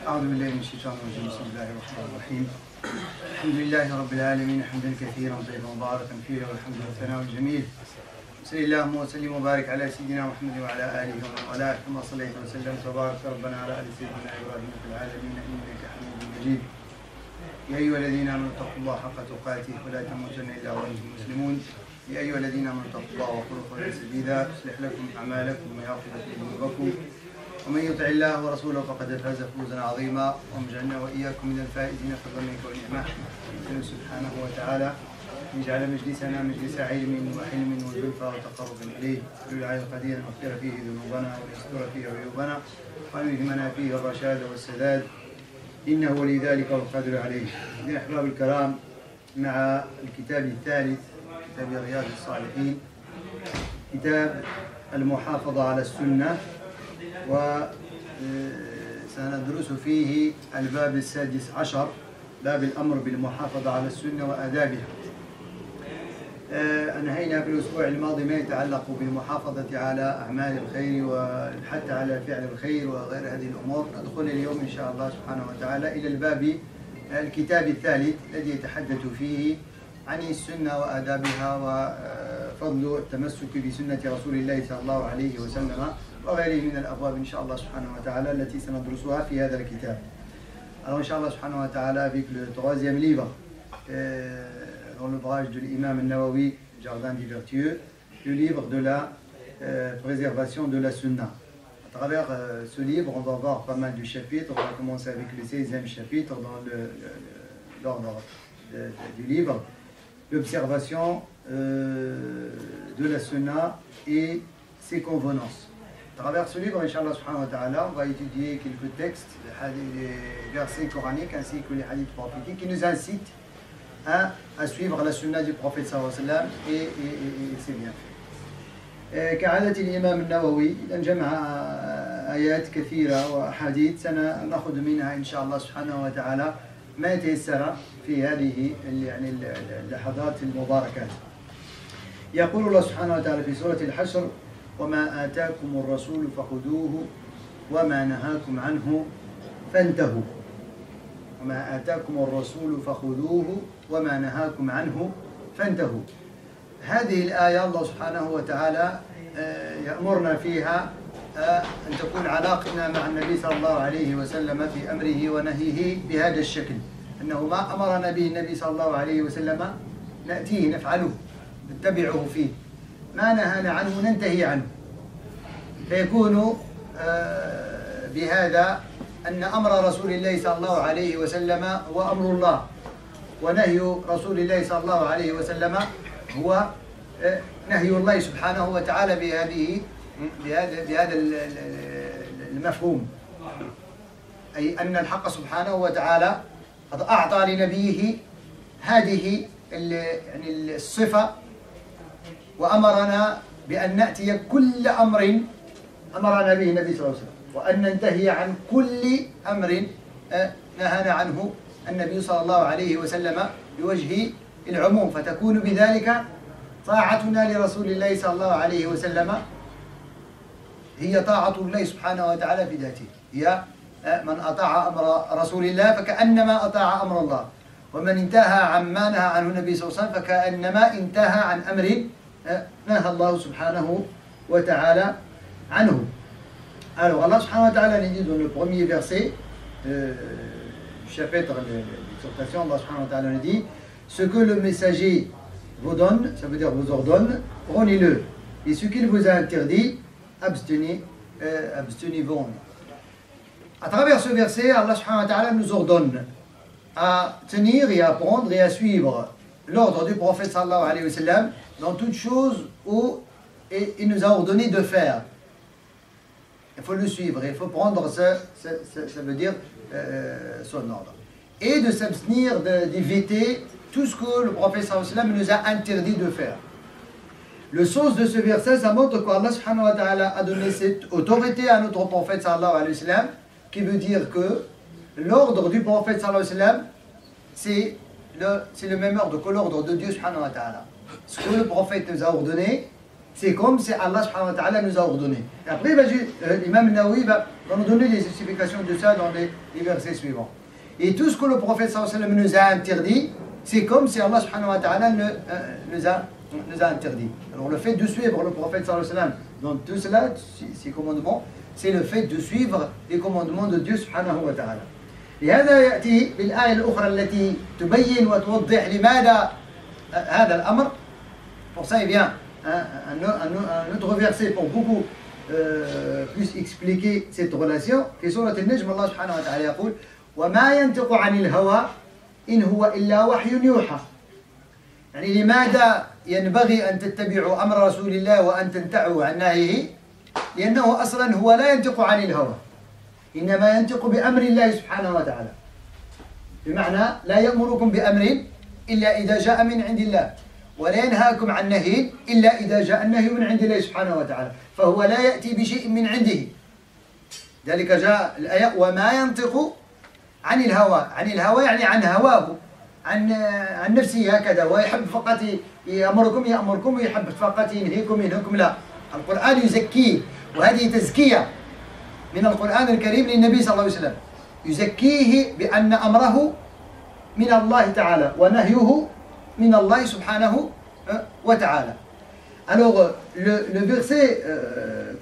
أعوذ بالله من الشيطان الرجيم. بسم الله الرحمن الرحيم. الحمد لله رب العالمين حمدا كثيرا طيبا مباركا فيه والحمد والثناء الجميل. صلى اللهم وسلم وبارك على سيدنا محمد وعلى آله ومن والاه كما صليت وسلمت وبارك ربنا على آل سيدنا إبراهيم في العالمين إنك حميد مجيد. يا أيها الذين آمنوا اتقوا الله حق تقاته ولا تموتن إلا وأنتم مسلمون. يا أيها الذين آمنوا اتقوا الله وقولوا قولا سديدا يصلح لكم أعمالكم ويغفر لكم ذنوبكم ومن يطع الله ورسوله فقد فاز فوزا عظيما وجعلنا وإياكم من الفائزين فضلا منك ونعمة. نسأله سبحانه وتعالى أن يجعل مجلسنا مجلس علم وحلم وزلفى وتقرب إليه. نسأل العلي القدير أن يغفر فيه ذنوبنا ويستر فيه عيوبنا وأن يلهمنا فيه الرشاد والسداد إنه ولي ذلك والقادر عليه. يا أحباب الكرام، مع الكتاب الثالث كتاب رياض الصالحين، كتاب المحافظة على السنة، وسندرس فيه الباب السادس عشر، باب الأمر بالمحافظة على السنة وآدابها. أنهينا في الأسبوع الماضي ما يتعلق بالمحافظة على أعمال الخير وحتى على فعل الخير وغير هذه الأمور. ندخل اليوم إن شاء الله سبحانه وتعالى إلى الباب الكتاب الثالث الذي يتحدث فيه عن السنة وآدابها وفضل التمسك بسنة رسول الله صلى الله عليه وسلم وغيره من الأبواب إن شاء الله سبحانه وتعالى التي سندرسها في هذا الكتاب. Alors Inch'Allah subhanahu wa ta'ala, avec le troisième livre dans l'ouvrage de l'imam al-Nawawi, Jardin des Vertueux, le livre de la préservation de la Sunna. À travers ce livre, on va voir pas mal de chapitres. On va commencer avec le 16e chapitre dans l'ordre du livre, l'observation de la Sunna et ses convenances. À travers ce livre, Inch'Allah subhanahu wa ta'ala, on va étudier quelques textes, les versets coraniques ainsi que les hadiths prophétiques qui nous incitent à suivre la sunna du prophète sallallahu alayhi wa sallam et c'est bien fait. كعادة الإمام النووي إذا جمع آيات كثيرة وأحاديث سنأخذ منها إن شاء الله سبحانه وتعالى ما يتيسر في هذه يعني اللحظات المباركات. يقول الله سبحانه وتعالى في سورة الحشر: وما آتاكم الرسول فخذوه وما نهاكم عنه فانتهوا. وما آتاكم الرسول فخذوه وما نهاكم عنه فانتهوا. هذه الآية الله سبحانه وتعالى يأمرنا فيها أن تكون علاقتنا مع النبي صلى الله عليه وسلم في أمره ونهيه بهذا الشكل، أنه ما أمرنا به النبي صلى الله عليه وسلم نأتيه نفعله نتبعه فيه، ما نهانا عنه ننتهي عنه، فيكون بهذا أن أمر رسول الله صلى الله عليه وسلم هو أمر الله، ونهي رسول الله صلى الله عليه وسلم هو نهي الله سبحانه وتعالى بهذا المفهوم، أي أن الحق سبحانه وتعالى قد أعطى لنبيه هذه يعني الصفة، وأمرنا بأن نأتي كل أمر أمرنا به النبي صلى الله عليه وسلم، وأن ننتهي عن كل أمر نهانا عنه النبي صلى الله عليه وسلم بوجه العموم، فتكون بذلك طاعتنا لرسول الله صلى الله عليه وسلم هي طاعة الله سبحانه وتعالى في ذاته. هي من أطاع أمر رسول الله فكأنما أطاع أمر الله، ومن انتهى عما نهى عنه النبي صلى الله عليه وسلم فكأنما انتهى عن أمر نهى الله subhanahu wa ta'ala anhu. Alors Allah subhanahu wa ta'ala nous dit dans le premier verset du chapitre de l'exhortation, Allah subhanahu wa ta'ala nous dit: ce que le messager vous donne, ça veut dire vous ordonne, prenez-le, et ce qu'il vous a interdit, abstenez-vous. À travers ce verset, Allah subhanahu wa ta'ala nous ordonne à tenir et à prendre et à suivre l'ordre du prophète sallallahu alayhi wa sallam dans toutes choses où il nous a ordonné de faire. Il faut le suivre, il faut prendre ça veut dire son ordre. Et de s'abstenir d'éviter tout ce que le prophète sallallahu alayhi wa sallam nous a interdit de faire. Le sens de ce verset, ça montre qu'Allah subhanahu wa ta'ala a donné cette autorité à notre prophète sallallahu alayhi wa sallam, qui veut dire que l'ordre du prophète sallallahu alayhi wa sallam, c'est le même ordre que l'ordre de Dieu subhanahu wa ta'ala. Ce que le prophète nous a ordonné, C'est comme si Allah subhanahu wa ta'ala nous a ordonné. Et après, l'imam Nawawi va nous donner les explications de ça dans les versets suivants. Et tout ce que le prophète sallallahu alayhi wa sallam nous a interdit, c'est comme si Allah subhanahu wa ta'ala nous a interdit. Alors le fait de suivre le prophète sallallahu alayhi wa sallam dans tout cela, ces commandements, c'est le fait de suivre les commandements de Dieu subhanahu wa ta'ala. لهذا يأتي بالآية الأخرى التي تبين وتوضح لماذا هذا الأمر. Pour ça, il vient un autre verset pour beaucoup plus expliquer cette relation. في سورة النجم الله سبحانه وتعالى يقول وما ينطق عن الهوى إن هو إلا وحي يوحى. يعني لماذا ينبغي أن تتبعوا أمر رسول الله وأن تنتهوا عن نهيه؟ لأنه أصلا هو لا ينطق عن الهوى، إنما ينطق بأمر الله سبحانه وتعالى. بمعنى لا يأمركم بأمر إلا إذا جاء من عند الله، ولا ينهاكم عن نهي إلا إذا جاء النهي من عند الله سبحانه وتعالى، فهو لا يأتي بشيء من عنده. ذلك جاء الآية وما ينطق عن الهوى. عن الهوى يعني عن هواه، عن نفسه هكذا، ويحب فقط يأمركم ويحب فقط ينهيكم. لا، القرآن يزكيه، وهذه تزكية من القرآن الكريم للنبي صلى الله عليه وسلم، يزكيه بأن أمره من الله تعالى ونهيه من الله سبحانه وتعالى. Alors, le verset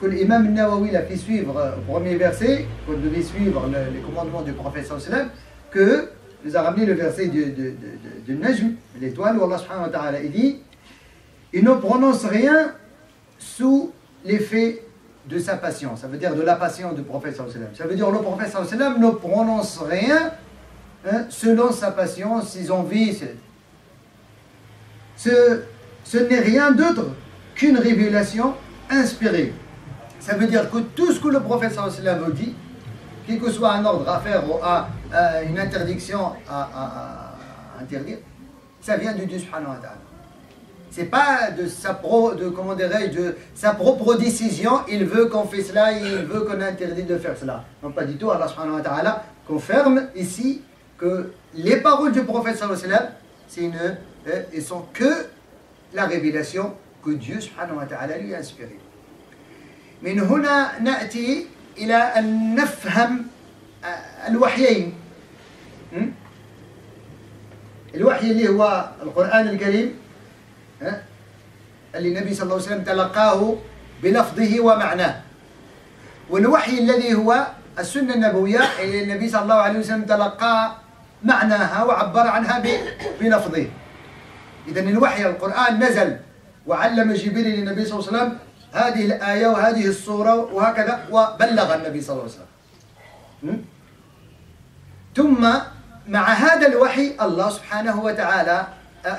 que l'imam Nawawi l'a fait suivre, le premier verset, qu'on devait suivre les commandements du prophète sallallahu alayhi wa sallam, que nous a ramené le verset du Najm, l'étoile, où Allah subhanahu wa ta'ala dit il ne prononce rien sous l'effet de sa passion. Ça veut dire de la passion du prophète sallallahu alayhi wa sallam. Ça veut dire le prophète sallallahu alayhi wa sallam ne prononce rien selon sa passion, ses envies. Ce n'est rien d'autre qu'une révélation inspirée. Ça veut dire que tout ce que le prophète sallallahu alayhi wa sallam dit, quel que soit un ordre à faire ou une interdiction à interdire, ça vient de Dieu subhanahu wa ta'ala. C'est pas de sa propre décision, il veut qu'on fait cela et il veut qu'on interdit de faire cela. Non, pas du tout. Allah subhanahu wa ta'ala confirme ici que les paroles du prophète sallallahu alayhi wa sallam, ils sont que la révélation que Dieu subhanahu wa ta'ala lui a inspirée. من هنا نأتي إلى أن نفهم الوحيين. الوحي اللي هو القرآن الكريم اللي النبي صلى الله عليه وسلم تلقاه بلفظه ومعناه، والوحي الذي هو السنة النبوية اللي النبي صلى الله عليه وسلم تلقى معناها وعبر عنها بلفظه. إذا الوحي القرآن نزل وعلم جبريل للنبي صلى الله عليه وسلم هذه الآية وهذه الصورة وهكذا، وبلغ النبي صلى الله عليه وسلم. ثم مع هذا الوحي الله سبحانه وتعالى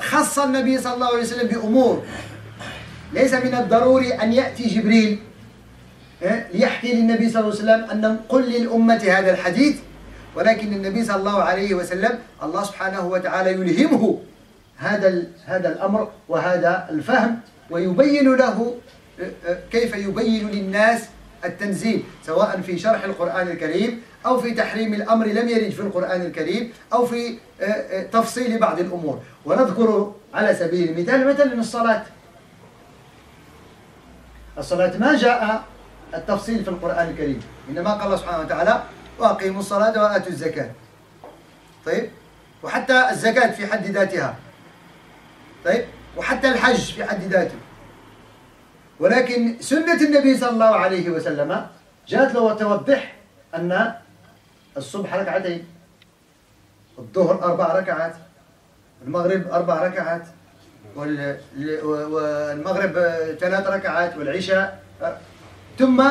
خص النبي صلى الله عليه وسلم بأمور ليس من الضروري أن يأتي جبريل ليحكي للنبي صلى الله عليه وسلم أن قل للأمة هذا الحديث، ولكن النبي صلى الله عليه وسلم الله سبحانه وتعالى يلهمه هذا الأمر وهذا الفهم، ويبين له كيف يبين للناس التنزيل، سواء في شرح القرآن الكريم أو في تحريم الأمر لم يرد في القرآن الكريم أو في تفصيل بعض الأمور. ونذكر على سبيل المثال مثلا الصلاة ما جاء التفصيل في القرآن الكريم، إنما قال الله سبحانه وتعالى وأقيموا الصلاة وآتوا الزكاة. طيب، وحتى الزكاة في حد ذاتها، طيب، وحتى الحج في حد ذاته. ولكن سنة النبي صلى الله عليه وسلم جاءت له توضح أن الصبح ركعتين، الظهر 4 ركعات، المغرب 4 ركعات، والمغرب 3 ركعات، والعشاء، ثم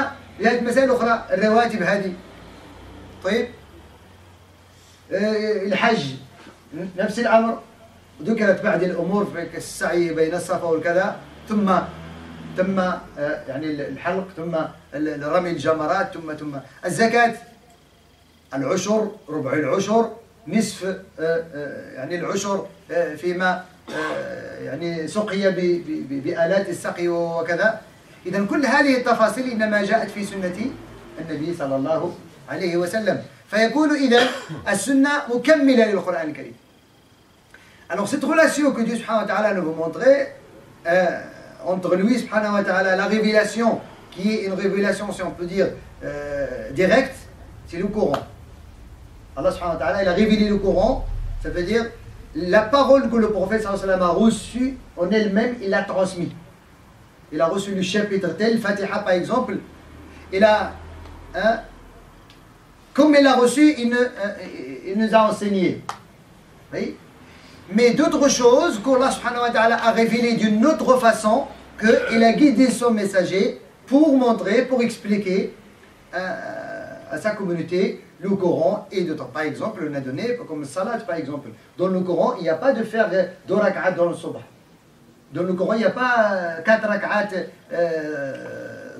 هذه مسائل أخرى الرواتب هذه. طيب، الحج نفس الأمر، ذكرت بعض الأمور في السعي بين الصفا والكذا، ثم يعني الحلق، ثم رمي الجمرات، ثم الزكاة، العشر، ربع العشر، نصف يعني العشر فيما يعني سقي بآلات السقي وكذا. إذا كل هذه التفاصيل إنما جاءت في سنة النبي صلى الله عليه وسلم، فيكون إذا السنة مكملة للقرآن الكريم. Alors cette relation que Dieu subhanahu wa ta'ala nous veut montrer entre lui, subhanahu wa ta'ala, la révélation, qui est une révélation, si on peut dire, directe, c'est le Coran. Allah subhanahu wa ta'ala, il a révélé le Coran, ça veut dire la parole que le prophète sallallahu alayhi wa sallam a reçue en elle-même, il l'a transmise. Il a reçu le chapitre tel, Fatiha par exemple, il a, comme il l'a reçu, il nous a enseigné. Oui? Mais d'autres choses qu'Allah subhanahu wa ta'ala a révélées d'une autre façon, qu'il a guidé son messager pour montrer, pour expliquer à sa communauté le Coran et d'autres. Par exemple, on a donné, comme le salat par exemple. Dans le Coran, il n'y a pas de faire 2 rak'at dans le subh. Dans le Coran, il n'y a pas 4 rak'at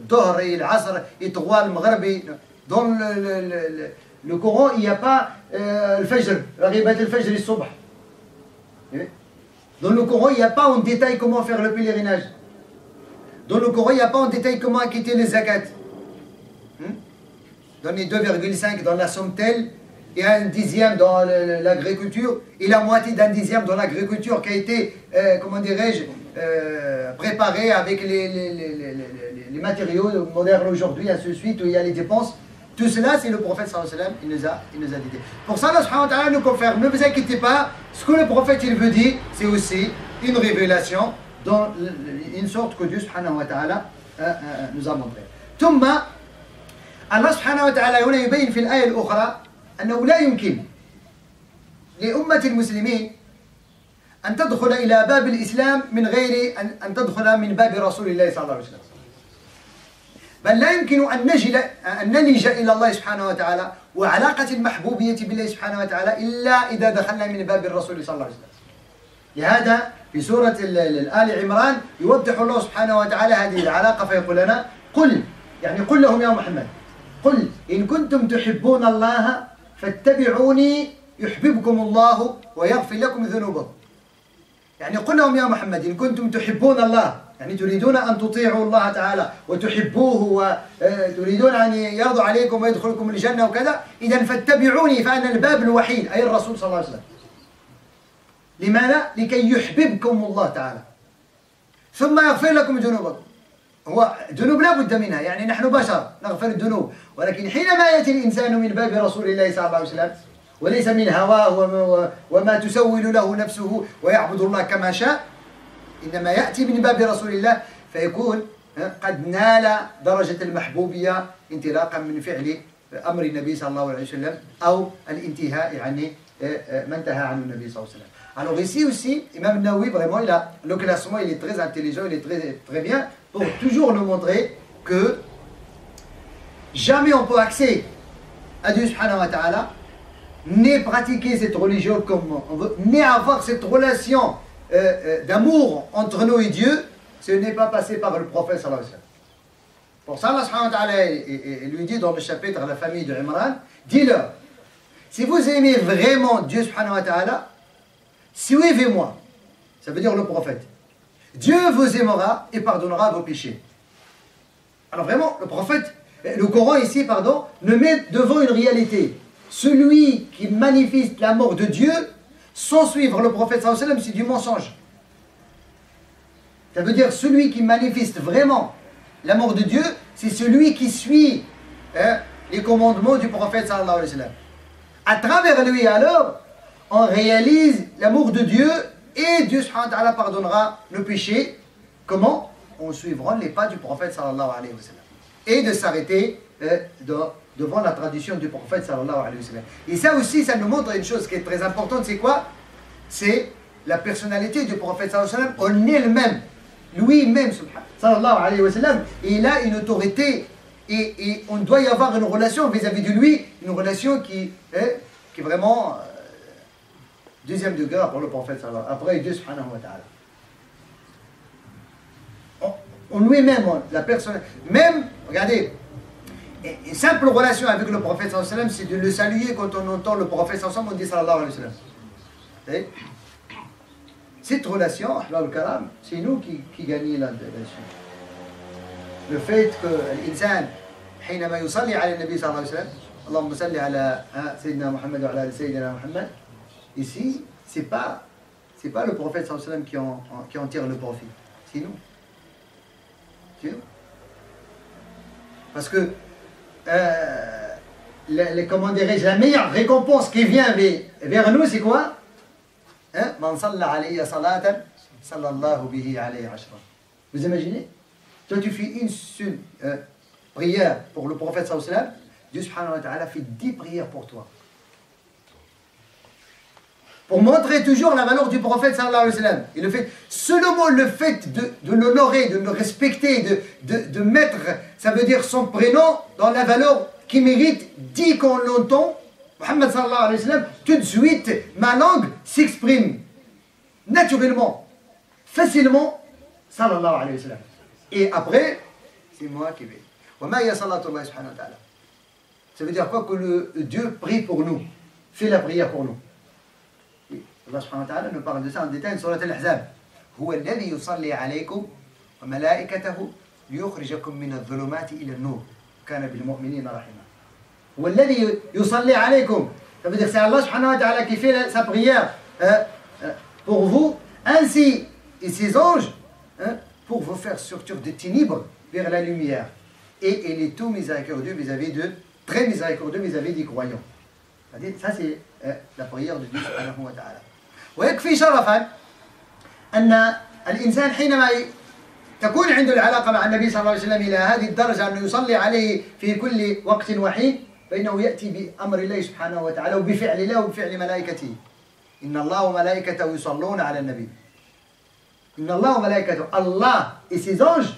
Dohr et l'Asr et 3 le Maghrib. Dans le Coran, il n'y a pas le Fajr, la ribat al-Fajr et le subh. Dans le Coran, il n'y a pas en détail comment faire le pèlerinage. Dans le Coran, il n'y a pas en détail comment acquitter les zakat. Dans les 2,5 dans la somme telle, il y a un dixième dans l'agriculture, et la moitié d'un dixième dans l'agriculture qui a été, comment dirais-je, préparé avec les matériaux modernes aujourd'hui, ainsi de suite, où il y a les dépenses. Tout cela, c'est le prophète sallallahu alayhi wa sallam, il nous a dit. Pour ça, Allah subhanahu wa ta'ala nous confirme, ne vous inquiétez pas, ce que le prophète il veut dire, c'est aussi une révélation, dans une sorte que Dieu subhanahu wa ta'ala nous a montré. ثم الله سبحانه وتعالى هنا يبين في الآية الأخرى أنه لا يمكن لأمة المسلمين أن تدخل إلى باب الإسلام من غير أن تدخل من باب رسول الله صلى الله عليه وسلم. بل لا يمكن أن نلجأ إلى الله سبحانه وتعالى وعلاقة المحبوبية بالله سبحانه وتعالى إلا إذا دخلنا من باب الرسول صلى الله عليه وسلم. لهذا في سورة آل عمران يوضح الله سبحانه وتعالى هذه العلاقة فيقول لنا قل، يعني قل لهم يا محمد، قل إن كنتم تحبون الله فاتبعوني يحببكم الله ويغفر لكم ذنوبكم. يعني قل لهم يا محمد إن كنتم تحبون الله، يعني تريدون أن تطيعوا الله تعالى وتحبوه وتريدون أن يرضى عليكم ويدخلكم الجنة وكذا، إذا فاتبعوني فأنا الباب الوحيد أي الرسول صلى الله عليه وسلم. لماذا؟ لكي يحببكم الله تعالى ثم يغفر لكم ذنوبكم. هو ذنوب لا بد منها، يعني نحن بشر نغفر الذنوب، ولكن حينما يأتي الإنسان من باب رسول الله صلى الله عليه وسلم وليس من هواه وما تسول له نفسه ويعبد الله كما شاء، إنما يأتي من باب رسول الله فيكون قد نال درجة المحبوبية انطلاقا من فعل أمر النبي صلى الله عليه وسلم أو الانتهاء يعني ما انتهى عنه النبي صلى الله عليه وسلم. Alors ici aussi, Imam Nawawi, vraiment, le classement il est très intelligent, il est très bien, pour toujours nous montrer que jamais on peut accéder à Dieu subhanahu wa ta'ala, ni pratiquer cette religion comme on veut, ni avoir cette relation d'amour entre nous et Dieu, ce n'est pas passé par le prophète sallallahu alayhi wa sallam. Pour ça, Allah subhanahu wa ta'ala lui dit dans le chapitre à la famille de Imran, dis-leur, si vous aimez vraiment Dieu subhanahu wa ta'ala, suivez-moi, ça veut dire le prophète. Dieu vous aimera et pardonnera vos péchés. Alors vraiment, le prophète, le Coran ici, pardon, nous met devant une réalité. Celui qui manifeste l'amour de Dieu sans suivre le prophète sallallahu alayhi wa sallam, c'est du mensonge. Ça veut dire celui qui manifeste vraiment l'amour de Dieu, c'est celui qui suit les commandements du prophète sallallahu alayhi wa sallam. À travers lui alors, on réalise l'amour de Dieu et Dieu subhanahu wa ta'ala pardonnera le péché. Comment? En suivant les pas du prophète sallallahu alayhi wa sallam. Et de s'arrêter devant la tradition du prophète sallallahu alayhi wa sallam. Et ça aussi, ça nous montre une chose qui est très importante, c'est quoi? C'est la personnalité du prophète sallallahu alayhi wa sallam en elle-même. Lui-même, sallallahu alayhi wa sallam, il a une autorité et on doit y avoir une relation vis-à-vis de lui, une relation qui est vraiment deuxième degré pour le prophète sallallahu alayhi wa sallam, après Dieu subhanahu wa ta'ala. En lui-même, la personne, même, regardez, une simple relation avec le prophète sallallahu alayhi wa sallam, c'est de le saluer quand on entend le prophète sallallahu alayhi wa sallam, on dit sallallahu alayhi wa sallam. Vous voyez? Cette relation, c'est nous qui gagnons là-dessus. Le fait que l'insan, حينما يصلي على النبي صلى الله عليه وسلم اللهم صل على سيدنا محمد وعلى آل سيدنا محمد, ici, c'est pas le prophète sallallahu alayhi wa sallam qui en tire le profit, c'est nous. Parce que, comment dirais-je, la meilleure récompense qui vient vers nous, c'est quoi? Man salla alayya salatan, sallallahu bihi alayhi ashra. Vous imaginez? Toi, tu fais une seule prière pour le prophète sallallahu alayhi wa sallam, Dieu subhanahu wa ta'ala fait 10 prières pour toi. Pour montrer toujours la valeur du prophète sallallahu alayhi wa sallam. Et le fait, seulement le fait de l'honorer, de le respecter, de mettre, ça veut dire son prénom dans la valeur qui mérite, dit qu'on l'entend, Muhammad sallallahu alayhi wa sallam, tout de suite, ma langue s'exprime naturellement, facilement, sallallahu alayhi wa sallam. Et après, c'est moi qui vais. Ça veut dire quoi? Que Dieu prie pour nous, fait la prière pour nous. Allah subhanahu wa ta'ala nous parle de ça en détail sur Al-Ahzab. هو الذي يصلي عليكم وملائكته ليخرجكم من الظلمات إلى النور كان بالمؤمنين رحيما. هو الذي يصلي عليكم. Ça veut dire c'est Allah subhanahu wa ta'ala qui fait sa prière pour vous, ainsi et ses anges, pour vous faire sortir des ténèbres vers la lumière. Et il est tout miséricordieux vis-à-vis de, très miséricordieux vis-à-vis des croyants. Ça c'est la prière de Dieu subhanahu wa ta'ala. ويكفي شرفا أن الإنسان حينما تكون عنده العلاقة مع النبي صلى الله عليه وسلم إلى هذه الدرجة أنه يصلي عليه في كل وقت وحين، فإنه يأتي بأمر الله سبحانه وتعالى وبفعل الله وبفعل ملائكته. إن الله وملائكته يصلون على النبي. إن الله وملائكته, Allah et ses anges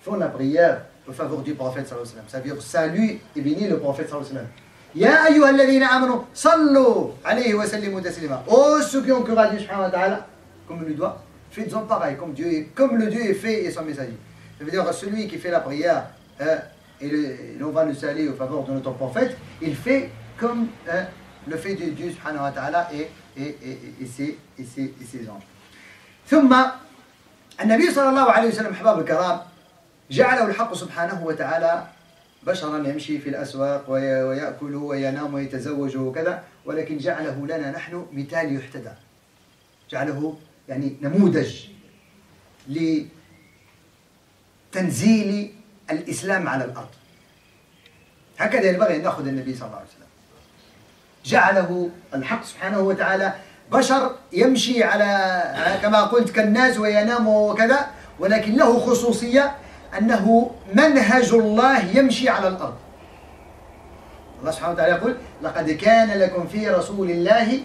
font la prière en faveur du prophète sallallahu alayhi wa sallam. Ça veut dire salut et bénis le prophète sallallahu alayhi wa sallam. Ya ayyuha alladhina amanu sallu alayhi wa sallimu taslima. Oh, ceux qui ont cru à Dieu subhanahu wa ta'ala, comme il lui doit, faites-en pareil, comme le Dieu est fait et son messager. Ça veut dire celui qui fait la prière et l'on va le saluer en faveur de notre prophète, il fait comme le fait de Dieu subhanahu wa ta'ala et ses anges. ثم النبي صلى الله عليه وسلم أحباب الكرام جعله الحق سبحانه وتعالى بشرا يمشي في الأسواق ويأكل وينام ويتزوج وكذا، ولكن جعله لنا نحن مثال يحتذى، جعله يعني نموذج لتنزيل الإسلام على الأرض. هكذا ينبغي أن نأخذ النبي صلى الله عليه وسلم. جعله الحق سبحانه وتعالى بشر يمشي على كما قلت كالناس وينام وكذا، ولكن له خصوصية أنه منهج الله يمشي على الأرض. الله سبحانه وتعالى يقول لقد كان لكم في رسول الله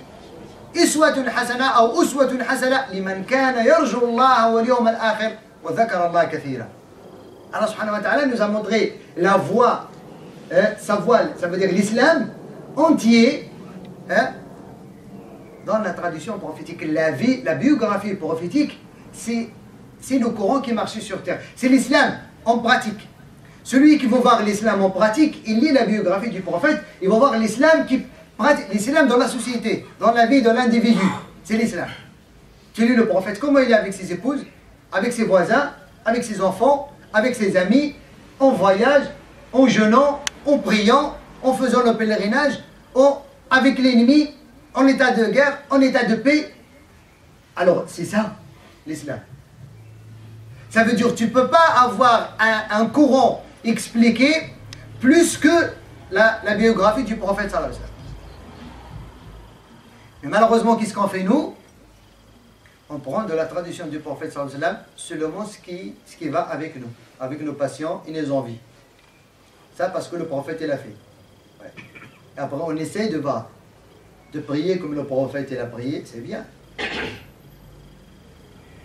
أسوة حسنة أو أسوة حسنة لمن كان يرجو الله واليوم الآخر وذكر الله كثيرا. Allah subhanahu wa ta'ala nous a montré la voie, sa voile, ça veut dire l'islam entier, dans la tradition prophétique. La vie, la biographie prophétique, c'est le Coran qui marche sur terre. C'est l'islam en pratique. Celui qui veut voir l'islam en pratique, il lit la biographie du prophète, il va voir l'islam qui pratique l'islam dans la société, dans la vie de l'individu. C'est l'islam. Tu lis le prophète, comment il est avec ses épouses, avec ses voisins, avec ses enfants, avec ses amis, en voyage, en jeûnant, en priant, en faisant le pèlerinage, avec l'ennemi, en état de guerre, en état de paix. Alors, c'est ça, l'islam. Ça veut dire que tu ne peux pas avoir un courant expliqué plus que la biographie du prophète sallallahu alayhi wa sallam. Mais malheureusement, qu'est-ce qu'on fait nous? On prend de la tradition du prophète sallallahu alayhi wa sallam seulement ce qui va avec nous, avec nos passions et nos envies. Ça parce que le prophète il a fait. Ouais. Et après on essaye de voir, de prier comme le prophète il a prié, c'est bien.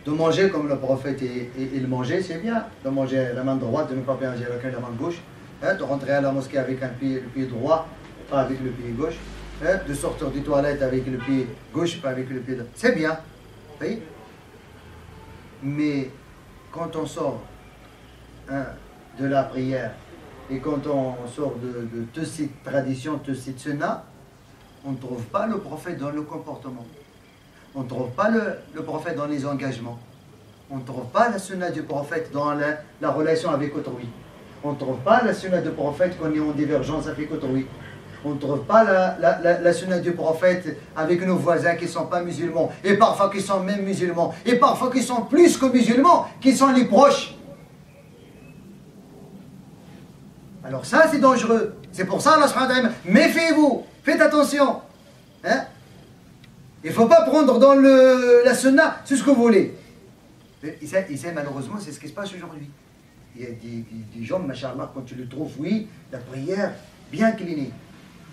De manger comme le prophète il mangeait, c'est bien. De manger la main droite, de ne pas manger avec la main gauche. De rentrer à la mosquée avec le pied droit, pas avec le pied gauche. De sortir des toilettes avec le pied gauche, pas avec le pied droit. C'est bien. Oui. Mais quand on sort de la prière et quand on sort de toutes ces traditions, toutes ces sunnas, on ne trouve pas le prophète dans le comportement. On ne trouve pas le prophète dans les engagements. On ne trouve pas la sunna du prophète dans la relation avec autrui. On ne trouve pas la sunna du prophète quand on est en divergence avec autrui. On ne trouve pas la sunna du prophète avec nos voisins qui ne sont pas musulmans, et parfois qui sont même musulmans, et parfois qui sont plus que musulmans, qui sont les proches. Alors ça, c'est dangereux. C'est pour ça, Allah subhanahu wa ta'ala, méfiez-vous, faites attention. Hein? Il ne faut pas prendre dans la sunna tout ce que vous voulez. Et ça, malheureusement, c'est ce qui se passe aujourd'hui. Il y a des gens, machallah, quand tu le trouves, oui, la prière, bien inclinée,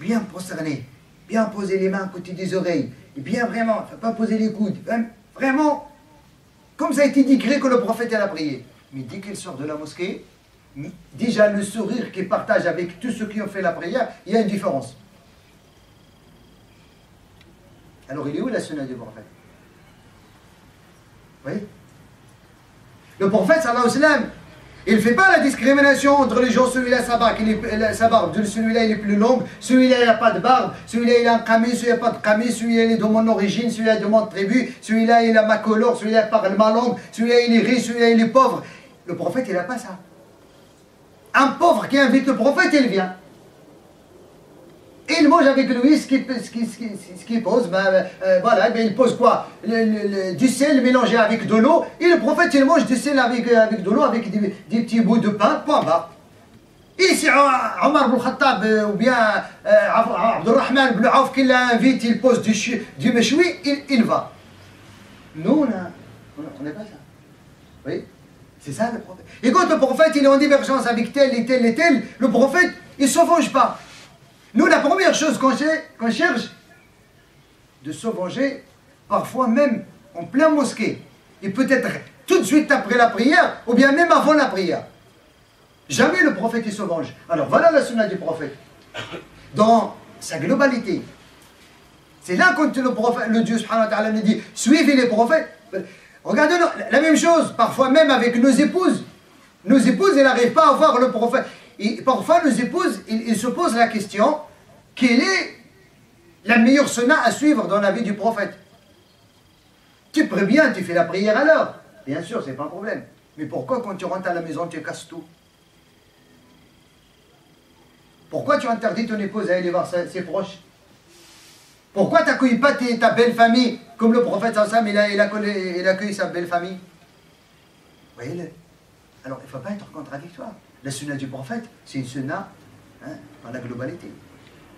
bien prosternée, bien poser les mains à côté des oreilles, et bien vraiment, il ne faut pas poser les coudes, vraiment, comme ça a été décrit que le prophète a prié. Mais dès qu'il sort de la mosquée, déjà le sourire qu'il partage avec tous ceux qui ont fait la prière, il y a une différence. Alors il est où la sunna du prophète? Oui. Le prophète, sallallahu alayhi wa sallam, il ne fait pas la discrimination entre les gens, celui-là sa barbe, celui-là il est plus long, celui-là il n'a pas de barbe, celui-là il a un camis, celui-là il n'a pas de camis, celui-là il est de mon origine, celui-là de mon tribu, celui-là il a ma couleur, celui-là il parle ma langue, celui-là il est riche, celui-là il est pauvre. Le prophète il n'a pas ça. Un pauvre qui invite le prophète, il vient. Il mange avec lui ce qu'il pose, voilà, il pose quoi? Du sel mélangé avec de l'eau, et le prophète il mange du sel avec de l'eau, avec des petits bouts de pain, point barre. Et si Omar ibn Khattab ou bien Abdurrahman ibn Auf qui l'invite, il pose du méchoui, il va. Nous, on n'est pas ça. Oui, c'est ça le prophète. Et quand le prophète il est en divergence avec tel et tel et tel, le prophète il ne se venge pas. Nous, la première chose qu'on cherche, de se venger, parfois même en plein mosquée, et peut-être tout de suite après la prière, ou bien même avant la prière. Jamais le prophète il se venge. Alors voilà la sunna du prophète, dans sa globalité. C'est là quand le Dieu subhanahu wa ta'ala nous dit, suivez les prophètes. Regardez la même chose, parfois même avec nos épouses. Nos épouses, elles n'arrivent pas à voir le prophète. Et parfois, nos épouses, ils se posent la question, quelle est la meilleure sunna à suivre dans la vie du prophète? Tu pries bien, tu fais la prière à l'heure. Bien sûr, c'est pas un problème. Mais pourquoi quand tu rentres à la maison, tu casses tout? Pourquoi tu interdis ton épouse à aller voir ses proches? Pourquoi tu n'accueilles pas ta belle famille comme le prophète Sassam, il accueille sa belle famille? Voyez-le. Alors, il ne faut pas être contradictoire. La sunna du prophète, c'est une sunna dans la globalité.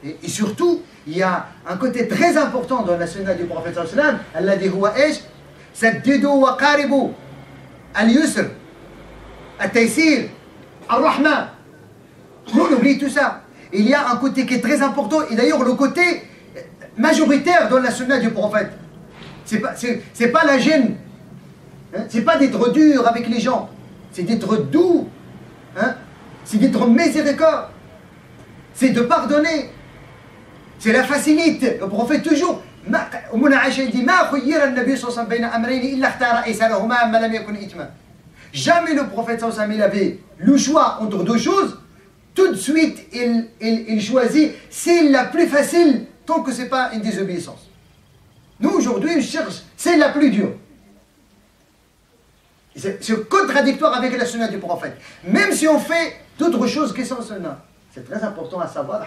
Et surtout, il y a un côté très important dans la sunna du prophète sallallahu alayhi wa sallam, alladhi huwa ish, saddidu wa qaribu, al-yusr, al-taysir, al-rahma. On oublie tout ça. Il y a un côté qui est très important, et d'ailleurs le côté majoritaire dans la sunna du prophète. C'est pas la gêne, c'est pas d'être dur avec les gens, c'est d'être doux. C'est d'être miséricorde, c'est de pardonner, c'est la facilité. Le prophète toujours, jamais le prophète il avait le choix entre deux choses, tout de suite il choisit celle la plus facile tant que ce n'est pas une désobéissance. Nous aujourd'hui on cherche celle la plus dure. C'est contradictoire avec la sunna du prophète. Même si on fait d'autres choses qui sont sunna. C'est très important à savoir,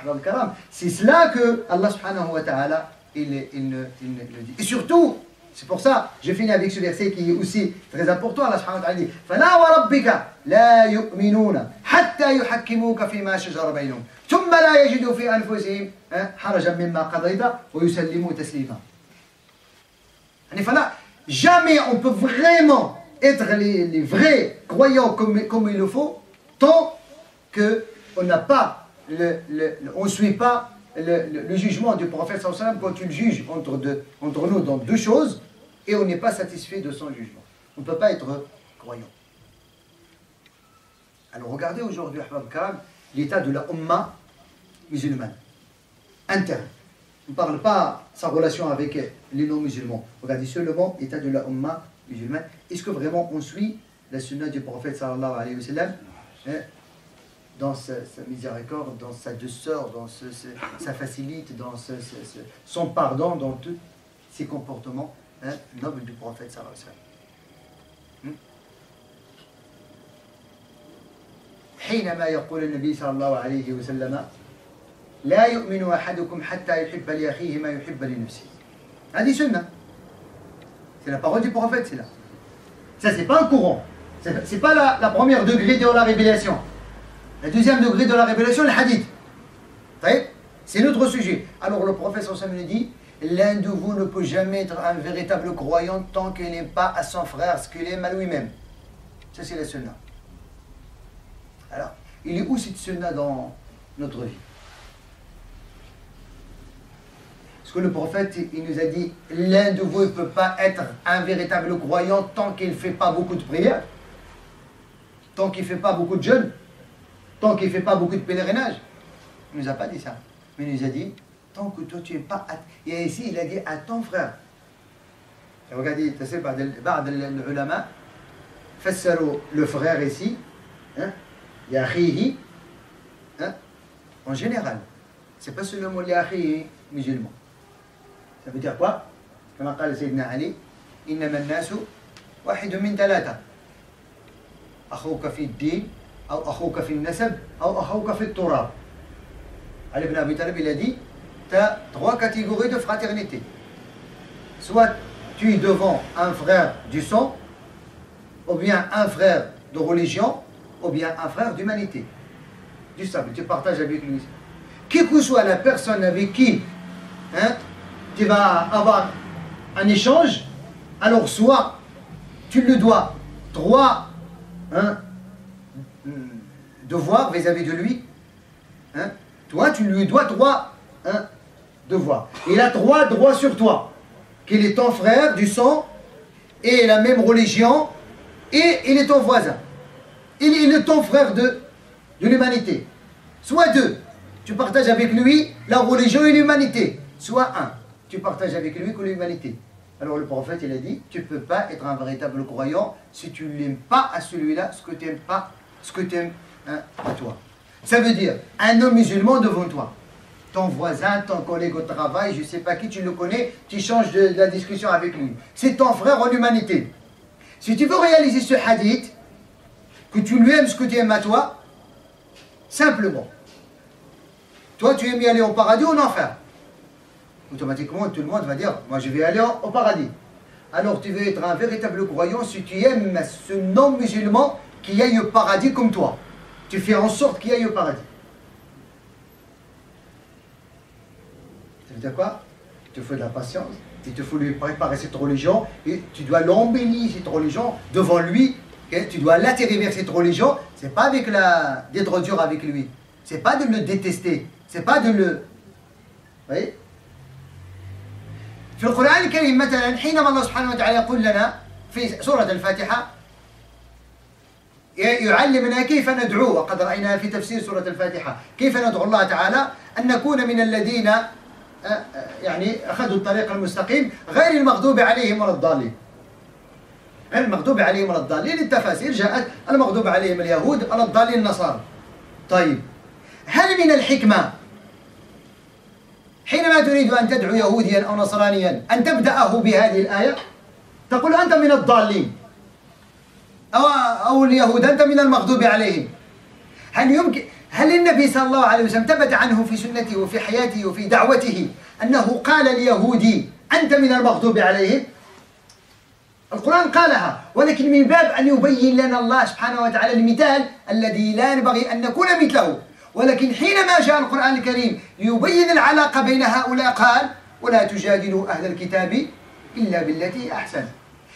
c'est cela que Allah subhanahu wa ta'ala il dit. Et surtout, c'est pour ça, je finis avec ce verset qui est aussi très important. Allah subhanahu wa ta'ala dit فَلَا وَرَبِّكَ لَا يُؤْمِنُونَ حَتَّى يُحَكِّمُوكَ فِيمَا شَجَرَ بَيْنَهُمْ ثُمَّ لَا يَجِدُوا فِي أَنفُسِهِمْ حَرَجًا مِمَّا قَضَيْتَ وَيُسَلِّمُوا تَسْلِيمًا. Jamais on peut vraiment être les vrais croyants comme il le faut, tant qu'on n'a pas, on ne suit pas le jugement du prophète sallallahu alayhi wa sallam quand il juge entre nous dans deux choses et on n'est pas satisfait de son jugement. On ne peut pas être croyant. Alors regardez aujourd'hui, l'état de la Ummah musulmane, interne. On ne parle pas de sa relation avec les non-musulmans. Regardez seulement l'état de la Ummah musulmane. Est-ce que vraiment on suit la sunna du prophète sallallahu alayhi wa sallam dans sa miséricorde, dans sa douceur, dans sa facilité, dans son pardon, dans tous ses comportements nobles du prophète sallallahu alayhi wa sallam. حينما يقول النبي صلى الله عليه وسلم لا يؤمن أحدكم حتى يحب لأخيه ما يحب لنفسه. هذه سنة. C'est la parole du prophète, c'est là. Ça, c'est pas un courant. C'est pas la première degré de la révélation. Le deuxième degré de la révélation, le hadith. C'est notre sujet. Alors le prophète sallallahu alayhi wa sallam dit, l'un de vous ne peut jamais être un véritable croyant tant qu'il n'aime pas à son frère ce qu'il aime à lui-même. Ça c'est la sunna. Alors, il est où cette sunna dans notre vie? Parce que le prophète, il nous a dit, l'un de vous ne peut pas être un véritable croyant tant qu'il ne fait pas beaucoup de prières, tant qu'il ne fait pas beaucoup de jeûnes, tant qu'il ne fait pas beaucoup de pèlerinage. Il ne nous a pas dit ça. Mais il nous a dit, tant que toi tu n'es pas... Et ici, il a dit à ton frère. Et regardez, tu sais, بعض العلماء فسروا le frère ici, يا en général. C'est pas seulement les akhi musulmans. Ça veut dire quoi? كما قال سيدنا علي إنما الناس واحد من ثلاثة أخوك في الدين أو أخوك في النسب أو أخوك في التراب. Ali ibn Abi Talib, il a dit, tu as trois catégories de fraternité. Soit tu es devant un frère du sang, ou bien un frère de religion, ou bien un frère d'humanité. Du sable, tu partages avec lui. Quelle que soit la personne avec qui tu vas avoir un échange, alors soit tu lui dois trois devoirs vis-à-vis de lui, toi, tu lui dois trois devoirs. Il a trois droits sur toi. Qu'il est ton frère du sang, et la même religion, et il est ton voisin. Il est ton frère de l'humanité. Soit deux, tu partages avec lui la religion et l'humanité. Soit un, tu partages avec lui que l'humanité. Alors le prophète, il a dit, tu ne peux pas être un véritable croyant si tu ne l'aimes pas à celui-là, ce que tu n'aimes pas, ce que tu aimes à toi. Ça veut dire, un homme musulman devant toi, ton voisin, ton collègue au travail, je ne sais pas qui, tu le connais, tu changes de la discussion avec lui. C'est ton frère en humanité. Si tu veux réaliser ce hadith, que tu lui aimes ce que tu aimes à toi, simplement, toi tu aimes y aller au paradis ou en enfer? Automatiquement, tout le monde va dire, moi je vais aller au paradis. Alors tu veux être un véritable croyant si tu aimes ce non-musulman qui aille au paradis comme toi. Tu fais en sorte qu'il aille au paradis. Ça veut dire quoi? Il te faut de la patience, il te faut lui préparer cette religion, et tu dois l'embellir cette religion devant lui, tu dois l'attirer vers cette religion, c'est pas avec d'être dur avec lui, c'est pas de le détester, c'est pas de le... Vous voyez? في القرآن الكريم مثلا حينما الله سبحانه وتعالى يقول لنا في سورة الفاتحة يعلمنا كيف ندعو، وقد رأينا في تفسير سورة الفاتحة كيف ندعو الله تعالى أن نكون من الذين يعني أخذوا الطريق المستقيم غير المغضوب عليهم ولا الضالين. غير المغضوب عليهم ولا الضالين، التفاسير جاءت المغضوب عليهم اليهود ولا الضالين النصارى. طيب، هل من الحكمة حينما تريد أن تدعو يهوديا أو نصرانيا أن تبدأه بهذه الآية؟ تقول أنت من الضالين أو اليهود أنت من المغضوب عليهم. هل النبي صلى الله عليه وسلم ثبت عنه في سنته وفي حياته وفي دعوته أنه قال اليهودي أنت من المغضوب عليهم؟ القرآن قالها، ولكن من باب أن يبين لنا الله سبحانه وتعالى المثال الذي لا ينبغي أن نكون مثله. ولكن حينما جاء القرآن الكريم ليبين العلاقة بين هؤلاء قال ولا تجادلوا أهل الكتاب إلا بالتي أحسن.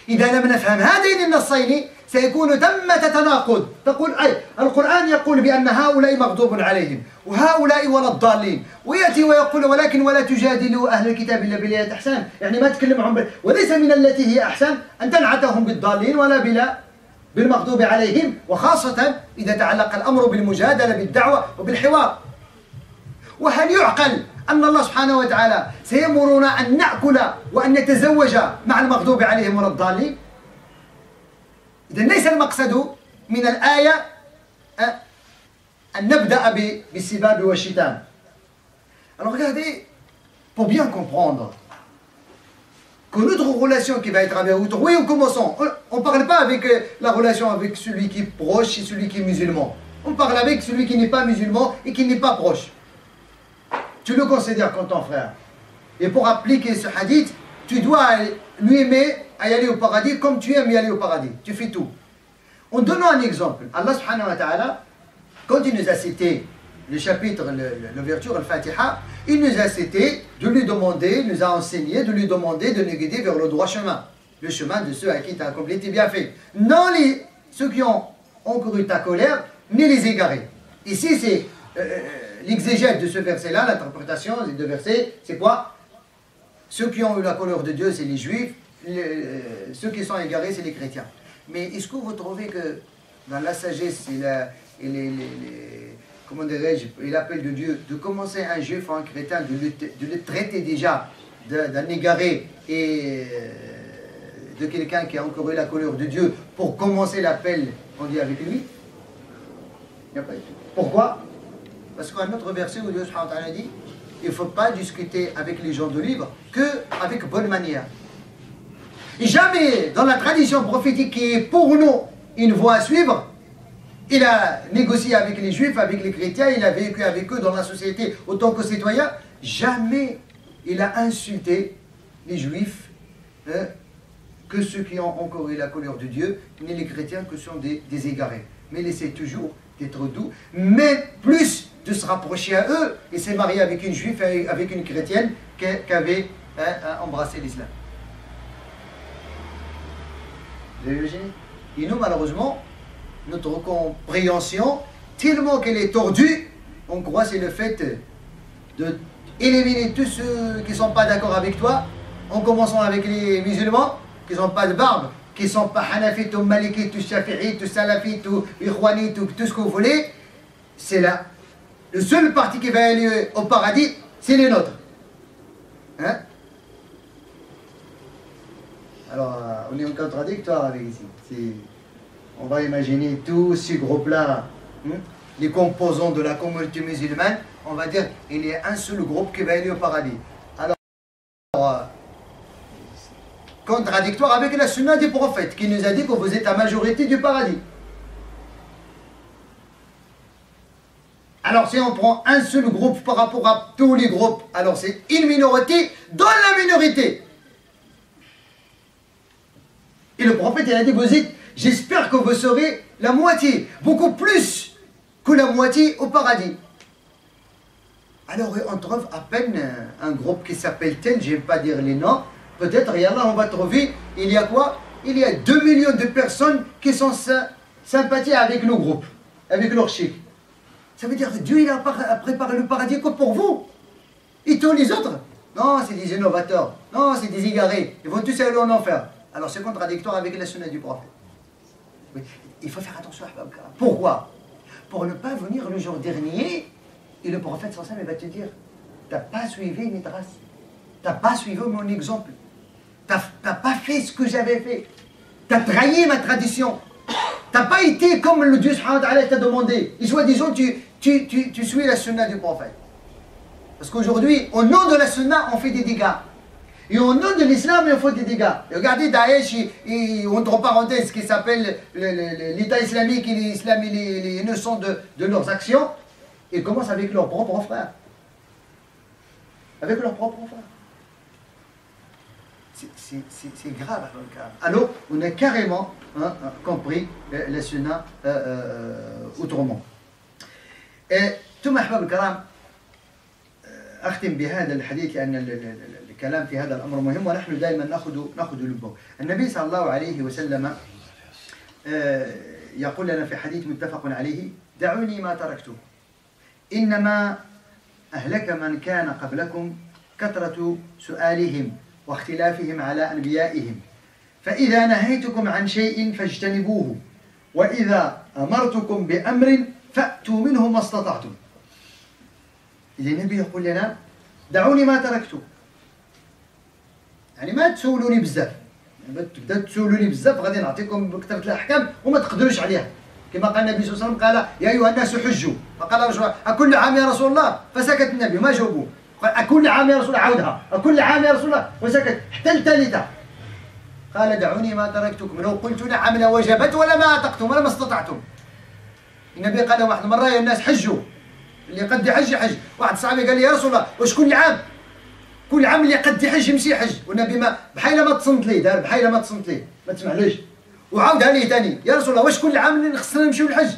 إذا لم نفهم هذين النصين سيكون ثمة تناقض. تقول أي القرآن يقول بأن هؤلاء مغضوب عليهم وهؤلاء ولا الضالين، ويأتي ويقول ولكن ولا تجادلوا أهل الكتاب إلا بالتي أحسن، يعني ما تكلم عنهم، وليس من التي هي أحسن أن تنعتهم بالضالين ولا بالمغضوب عليهم، وخاصة إذا تعلق الأمر بالمجادلة بالدعوة وبالحوار. وهل يعقل أن الله سبحانه وتعالى سيأمرنا أن نأكل وأن نتزوج مع المغضوب عليهم ولا الضالين؟ إذن ليس المقصد من الآية أن نبدأ بالسباب والشتام. Alors regardez, pour bien comprendre que notre relation qui va être avec autre, oui, commençons. On ne parle pas avec la relation avec celui qui est proche et celui qui est musulman. On parle avec celui qui n'est pas musulman et qui n'est pas proche. Tu le considères comme ton frère. Et pour appliquer ce hadith, tu dois lui aimer à y aller au paradis comme tu aimes y aller au paradis. Tu fais tout. En donnant un exemple, Allah subhanahu wa ta'ala, quand il nous a cité le chapitre, l'ouverture, le Fatiha, il nous a cité de lui demander, il nous a enseigné de lui demander de nous guider vers le droit chemin. Le chemin de ceux à qui tu as accompli tes bienfaits. Non ceux qui ont encouru ta colère, ni les égarés. Ici, c'est l'exégèse de ce verset-là, l'interprétation des deux versets, c'est quoi? Ceux qui ont eu la colère de Dieu, c'est les juifs, ceux qui sont égarés, c'est les chrétiens. Mais est-ce que vous trouvez que dans la sagesse comment dirais-je, l'appel de Dieu, de commencer un juif ou un chrétien, de le traiter déjà d'un égaré et de quelqu'un qui a encouru la colère de Dieu pour commencer l'appel, on dit avec lui? Pourquoi? Parce qu'un autre verset où Dieu subhanahu wa ta'ala dit il ne faut pas discuter avec les gens de livre qu'avec bonne manière. Et jamais dans la tradition prophétique qui est pour nous une voie à suivre, il a négocié avec les juifs, avec les chrétiens, il a vécu avec eux dans la société autant que citoyen. Jamais il a insulté les juifs, que ceux qui ont encouru la colère de Dieu, ni les chrétiens que sont des égarés. Mais il essaie toujours d'être doux, mais plus de se rapprocher à eux. Il s'est marié avec une juive, avec une chrétienne qui avait embrassé l'islam. Vous avez imaginé? Et nous, malheureusement, notre compréhension, tellement qu'elle est tordue, on croit que c'est le fait d'éliminer tous ceux qui ne sont pas d'accord avec toi, en commençant avec les musulmans, qui n'ont pas de barbe, qui ne sont pas hanafites ou malikites ou shafi'ites ou salafites ou ikhwanites ou tout ce que vous voulez. C'est là. Le seul parti qui va aller au paradis, c'est les nôtres. Hein? Alors, on est en contradictoire avec ici. On va imaginer tous ces groupes-là, les composants de la communauté musulmane, on va dire il y a un seul groupe qui va aller au paradis. Alors, contradictoire avec la sunna des prophètes qui nous a dit que vous êtes la majorité du paradis. Alors si on prend un seul groupe par rapport à tous les groupes, alors c'est une minorité dans la minorité. Et le prophète il a dit, vous êtes, j'espère que vous serez la moitié, beaucoup plus que la moitié au paradis. Alors on trouve à peine un groupe qui s'appelle tel, je ne vais pas dire les noms, peut-être, et là on va trouver, il y a quoi? Il y a 2 millions de personnes qui sont sympathiques avec le groupe, avec leur chic. Ça veut dire que Dieu il a préparé le paradis que pour vous. Et tous les autres, non, c'est des innovateurs, non, c'est des égarés, ils vont tous aller en enfer. Alors c'est contradictoire avec la sunna du prophète. Oui, il faut faire attention à ça. Pourquoi? Pour ne pas venir le jour dernier, et le prophète sans ça va te dire, tu n'as pas suivi mes traces, tu n'as pas suivi mon exemple, tu n'as pas fait ce que j'avais fait, tu as trahi ma tradition, tu n'as pas été comme le Dieu subhanahu wa ta'ala t'a demandé, et soi-disant tu suis la sunna du prophète. Parce qu'aujourd'hui, au nom de la sunna, on fait des dégâts. Et au nom de l'islam, il faut des dégâts. Et regardez Daesh, entre parenthèses, ce qui s'appelle l'État islamique et l'islam, il est innocent de leurs actions. Ils commencent avec leurs propres frères. Avec leurs propres frères. C'est grave. Alors, on a carrément compris la sunna autrement. ثم أحباب الكرام أختم بهذا الحديث لأن الكلام في هذا الأمر مهم ونحن دائما نأخذ لبه. النبي صلى الله عليه وسلم يقول لنا في حديث متفق عليه دعوني ما تركته إنما أهلك من كان قبلكم كثرة سؤالهم واختلافهم على أنبيائهم فإذا نهيتكم عن شيء فاجتنبوه وإذا أمرتكم بأمر فأتوا منه ما استطعتم. إذا النبي يقول لنا دعوني ما تركته، يعني ما تسولوني بزاف، تبدا تسولوني بزاف غادي نعطيكم بكثرة الأحكام وما تقدروش عليها. كما قال النبي صلى الله عليه وسلم قال يا أيها الناس حجوا، فقال رجل أكل عام يا رسول الله؟ فسكت النبي ما جاوبوه، قال أكل عام يا رسول الله؟ عاودها أكل عام يا رسول الله؟ وسكت حتى الثالثة. قال دعوني ما تركتكم لو قلت نعم لوجبت ولا ما أطقتم ولا ما استطعتم. النبي قال واحد المرة يا الناس حجوا، اللي قد يحج يحج. واحد صاحبي قال لي يا رسول الله واش كل عام اللي قد يحج يمشي يحج؟ والنبي ما بحال ما تصنت ليه، دار بحال ما تصنت ليه ما تسمعلوش، وعاودها ليه ثاني يا رسول الله واش كل عام اللي خصنا نمشيو للحج؟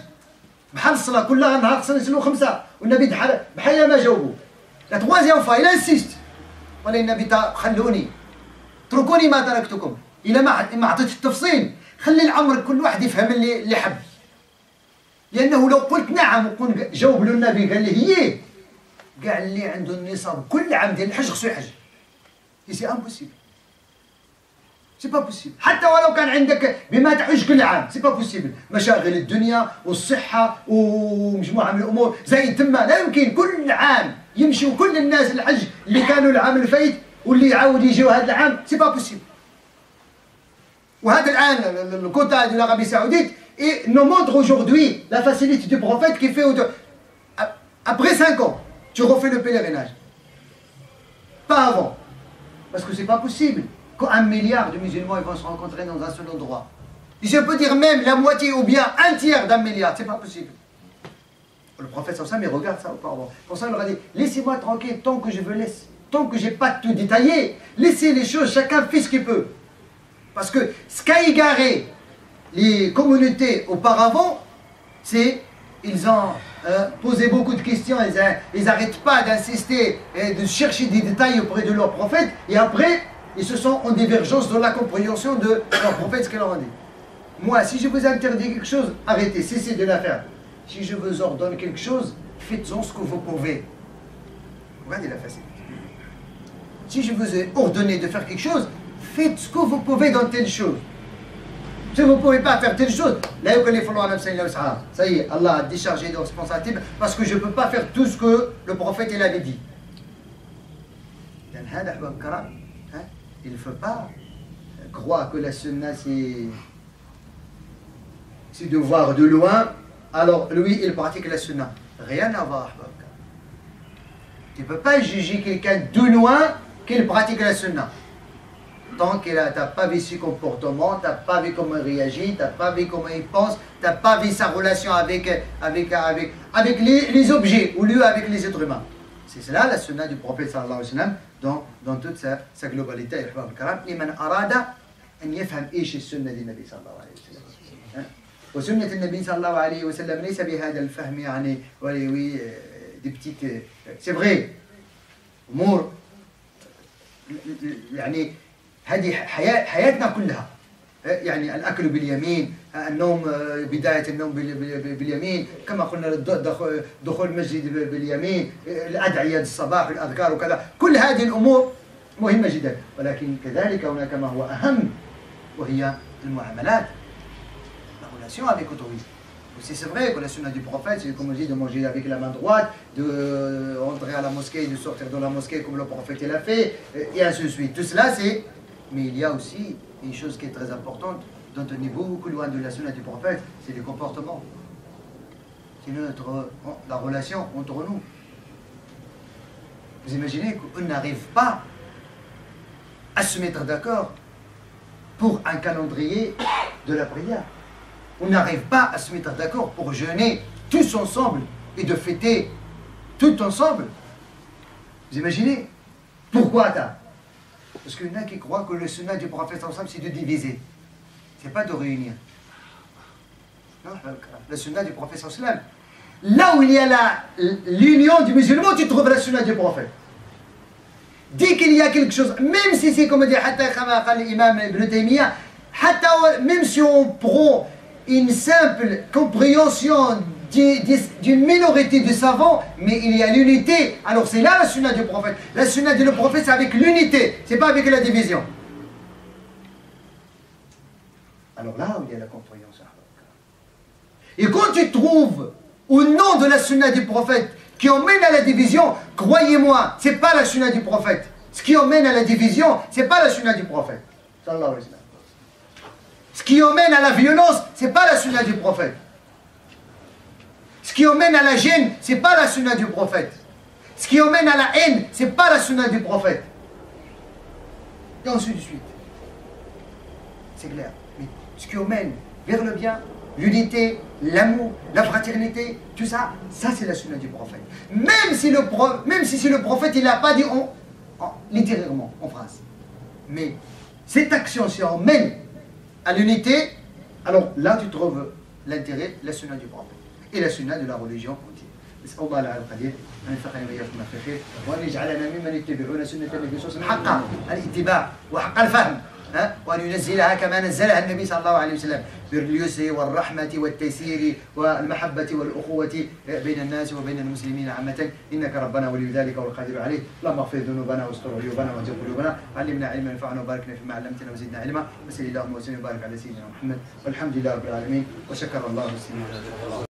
بحال الصلاة كل نهار خصنا نصلوا 5 والنبي بحال ما جاوبوا. لا troisième fois il insiste. قال النبي خلوني اتركوني ما تركتكم. إلا ما عطيت التفصيل خلي الأمر كل واحد يفهم اللي حب. لأنه لو قلت نعم وكون جاوب له النبي قال لي هي كاع اللي عنده النصاب كل عام ديال الحج خصو يحج. سي امبوسيبل. سي با بوسيبل. حتى ولو كان عندك بما تحج كل عام سي با بوسيبل. مشاغل الدنيا والصحة ومجموعة من الأمور زي تما لا يمكن كل عام يمشيوا كل الناس الحج اللي كانوا العام الفايت واللي يعاود يجيو هذا العام سي با بوسيبل. وهذا الآن الكوتا de l'Arabie Saoudite nous montre aujourd'hui la facilité du prophète qui fait après 5 ans tu refais le pèlerinage. Pas avant. Parce que c'est pas possible qu'1 milliard de musulmans ils vont se rencontrer dans un seul endroit. Et je peux dire même la moitié ou bien un tiers d'1 milliard, c'est pas possible. Le prophète sallallahu alayhi wa sallam, il regarde ça auparavant. Pour ça il leur a dit, laissez-moi tranquille tant que je veux laisser. Tant que j'ai pas tout détaillé, laissez les choses, chacun fait ce qu'il peut. Parce que ce qu'a égaré les communautés auparavant, c'est ils ont posé beaucoup de questions, ils n'arrêtent pas d'insister et de chercher des détails auprès de leur prophète, et après, ils se sont en divergence dans la compréhension de leur prophète, ce qu'ils leur ont dit. Moi, si je vous interdis quelque chose, arrêtez, cessez de la faire. Si je vous ordonne quelque chose, faites-en ce que vous pouvez. Regardez la facilité. Si je vous ai ordonné de faire quelque chose, faites ce que vous pouvez dans telle chose. Si vous ne pouvez pas faire telle chose, ça y est, Allah a déchargé de responsabilité parce que je ne peux pas faire tout ce que le prophète il avait dit. Il ne faut pas croire que la sunna c'est de voir de loin, alors lui il pratique la sunna. Rien à voir. Tu ne peux pas juger quelqu'un de loin qu'il pratique la sunna. Tant que tu n'as pas vu ses comportements, tu n'as pas vu comment il réagit, tu n'as pas vu comment il pense, tu n'as pas vu sa relation avec les objets ou lui avec les êtres humains. C'est cela la sunna du prophète sallallahu alayhi wa sallam dans toute sa globalité. لمن أراد أن يفهم إيش السنة للنبي صلى الله عليه وسلم. وسنة النبي صلى الله عليه وسلم ليس بهذا الفهم يعني des petites. C'est vrai. أمور يعني هذه حياتنا كلها. يعني الأكل باليمين، النوم بداية النوم باليمين، كما قلنا دخول المسجد باليمين، الأدعية الصباح والأذكار وكذا، كل هذه الأمور مهمة جدا، ولكن كذلك هناك ما هو أهم وهي المعاملات. La relation avec autrui. C'est vrai que la sunna du prophète, c'est comme on dit de manger avec la main droite, de rentrer à la mosquée, de sortir de la mosquée comme le prophète l'a fait, et ainsi de suite. Tout cela, c'est... Mais il y a aussi une chose qui est très importante, dont on est beaucoup loin de la sunna du prophète, c'est le comportement. C'est la relation entre nous. Vous imaginez qu'on n'arrive pas à se mettre d'accord pour un calendrier de la prière. On n'arrive pas à se mettre d'accord pour jeûner tous ensemble et de fêter tout ensemble. Vous imaginez? Pourquoi ça? Parce qu'il y en a qui croient que le sunnah du prophète ensemble c'est de diviser. C'est pas de réunir. Non, le sunnah du prophète ensemble. Là où il y a l'union du musulman, tu trouves la sunnah du prophète. Dès qu'il y a quelque chose, même si c'est comme dit l'imam Ibn Taymiyyah, même si on prend une simple compréhension d'une minorité de savants, mais il y a l'unité, alors c'est là la sunna du prophète. La sunna du prophète, c'est avec l'unité, c'est pas avec la division. Alors là où il y a la compréhension. Et quand tu trouves au nom de la sunna du prophète qui emmène à la division, croyez-moi, c'est pas la sunna du prophète. Ce qui emmène à la division, c'est pas la sunna du prophète. Sallallahu alayhi wa sallam. Ce qui emmène à la violence, c'est pas la sunna du prophète. Ce qui emmène à la gêne, c'est pas la sunna du prophète. Ce qui emmène à la haine, c'est pas la sunna du prophète. Et ensuite de suite. C'est clair. Mais ce qui emmène vers le bien, l'unité, l'amour, la fraternité, tout ça, ça c'est la sunna du prophète. Même si le prophète il n'a pas dit littéralement en phrase. Mais cette action, si on mène à l'unité, alors là tu trouves l'intérêt, la sunna du prophète. et la sunna de la religion entière. نسأل الله العلي القدير أن يوفقنا وإياكم في خير وأن يجعلنا ممن يتبعون سنة النبي صلى الله عليه وسلم حق الاتباع وحق الفهم وأن ينزلها كما نزلها النبي صلى الله عليه وسلم باليسر والرحمة والتيسير والمحبة والأخوة بين الناس وبين المسلمين عامة إنك ربنا ولي ذلك والقادر عليه. اللهم اغفر ذنوبنا واستر عيوبنا واهد قلوبنا علمنا علما ينفعنا وباركنا فيما علمتنا وزدنا علما وصل اللهم وسلم وبارك على سيدنا محمد والحمد لله رب العالمين وشكر الله السلام.